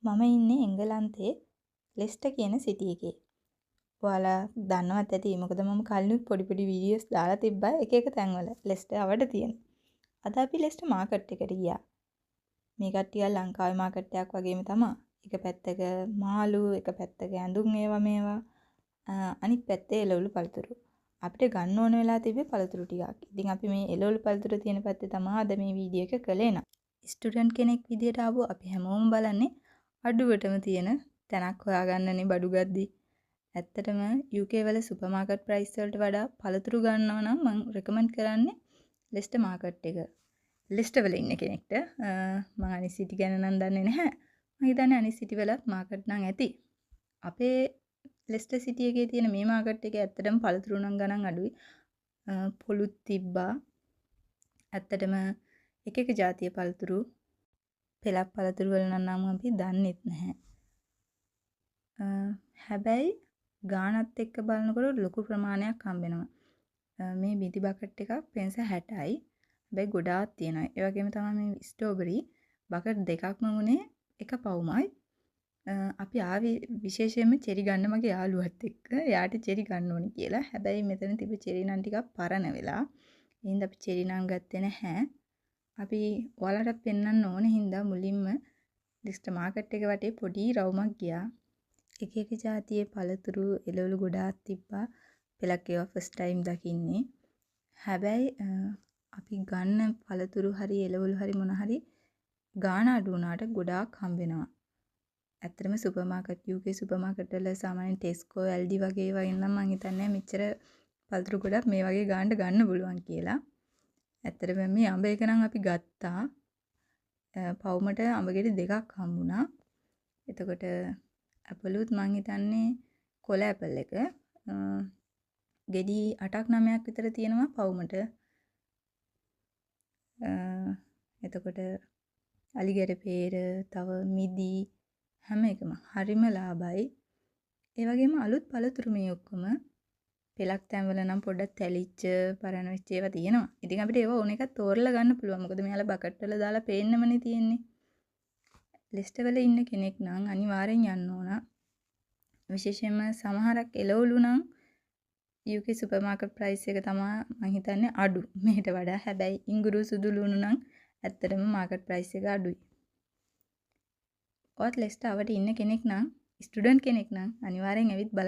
මම ඉන්නේ එංගලන්තේ ලෙස්ටර් කියන සිටි එකේ. ඔයාලා දන්නවත් ඇති. මොකද මම කලිනුත් පොඩි පොඩි වීඩියෝස් දාලා තිබ්බා එක එක තැන්වල ලෙස්ටර් අවට තියෙන. අද අපි ලෙස්ටර් මාකට් එකට ගියා. මේ කට්ටිය ලංකාවේ මාකට් එකක් වගේම තමයි. එක පැත්තක මාළු, එක පැත්තක ඇඳුම් ඒවා මේවා. අනිත් පැත්තේ එළවලු පළතුරු. අපිට ගන්න ඕන වෙලා තිබ්බේ පළතුරු ටිකක්. ඉතින් අපි මේ එළවලු පළතුරු තියෙන පැත්තේ තමයි අද මේ වීඩියෝ එක කළේ නා. ස්ටුඩන්ට් කෙනෙක් විදියට ආවෝ අපි හැමෝම බලන්නේ අඩුවටම තියෙන තැනක් හොයාගන්නනේ බඩු ගද්දි. ඇත්තටම UK වල සුපර් මාකට් ප්‍රයිස් වලට වඩා පළතුරු ගන්නවා නම් මම රෙකමන්ඩ් කරන්නේ ලෙස්ටර් මාකට් එක. ලෙස්ටර් වල ඉන්න කෙනෙක්ට මම අනිත් සිටි ගැන නම් දන්නේ නැහැ. මම හිතන්නේ අනිත් සිටි වලත් මාකට් නම් ඇති. අපේ ලෙස්ටර් සිටි එකේ තියෙන මේ මාකට් එකේ ඇත්තටම පළතුරු නම් ගණන් අඩුයි. පොලුත් තිබ්බා. ඇත්තටම එක එක જાතිය පළතුරු පෙලක් පළතුරු වල නම් අපි දන්නෙත් නැහැ. හැබැයි ගානත් එක්ක බලනකොට ලොකු ප්‍රමාණයක් හම්බෙනවා. මේ බිඳි බකට් එකක් පෙන්ස 60යි. හැබැයි ගොඩාක් තියෙනවා. ඒ වගේම තමයි මේ ස්ට්‍රෝබෙරි බකට් දෙකක්ම වුණේ එක පවුමයි. අපි ආවේ විශේෂයෙන්ම චෙරි ගන්න මගේ යාළුවත් එක්ක. එයාට චෙරි ගන්න ඕනි කියලා. හැබැයි මෙතන තිබ්බ චෙරි නම් ටිකක් පරණ වෙලා. එහෙනම් අපි චෙරි නම් ගත්තේ නැහැ. අපි ඔයාලට පෙන්වන්න ඕන හින්දා මුලින්ම ලිස්ටර් මාකට් එක වටේ පොඩි රවුමක් ගියා. එක එක જાතියේ පළතුරු එළවලු ගොඩාක් තිබ්බා. පෙලක් ඒවා ෆස්ට් ටයිම් දකින්නේ. හැබැයි අපි ගන්න පළතුරු හරි එළවලු හරි මොන හරි ගාණ අඩු වුණාට ගොඩාක් හම්බ වෙනවා. ඇත්තටම super market UK super market වල සාමාන්‍යයෙන් ටෙස්කෝ LD වගේ ඒවා නම් මම හිතන්නේ මෙච්චර පළතුරු ගොඩක් මේ වගේ ගාණ්ඩ ගන්න පුළුවන් කියලා. ඇත්තටම මේ අඹ එක නම් අපි ගත්තා. පවුමට අඹ ගෙඩි දෙකක් හම්බුණා. එතකොට ඇපලුත් මං හිතන්නේ කොළ ඇපල් එක ගෙඩි 8ක් 9ක් විතර තියෙනවා පවුමට. එතකොට අලිගැට peer තව මිදි හැම එකම හරිම ලාභයි. ඒ වගේම අලුත් පළතුරු මේ ඔක්කොම පෙලක් තැන්වල නම් පොඩ්ඩක් තැලිච්ච පරණ වෙච්ච ඒවා තියෙනවා. ඉතින් අපිට ඒවා ඕන එකක් තෝරලා ගන්න පුළුවන්. මොකද මෙයාලා බකට් වල දාලා පේන්නමනේ තියෙන්නේ. ලෙස්ටර් වල ඉන්න කෙනෙක් නම් අනිවාර්යෙන් යන්න ඕන. විශේෂයෙන්ම සමහරක් එළවලු නම් UK සුපර් මාකට් ප්‍රයිස් එක තමයි මම හිතන්නේ අඩු මෙහෙට වඩා. හැබැයි ඉඟුරු සුදු ලුණු නම් ඇත්තටම මාකට් ප්‍රයිස් එක අඩුයි. ඔයත් ලෙස්ටර් අවට ඉන්න කෙනෙක් නම් ස්ටුඩන්ට් කෙනෙක් නම් අනිවාර්යෙන් ඇවිත් බලන්න.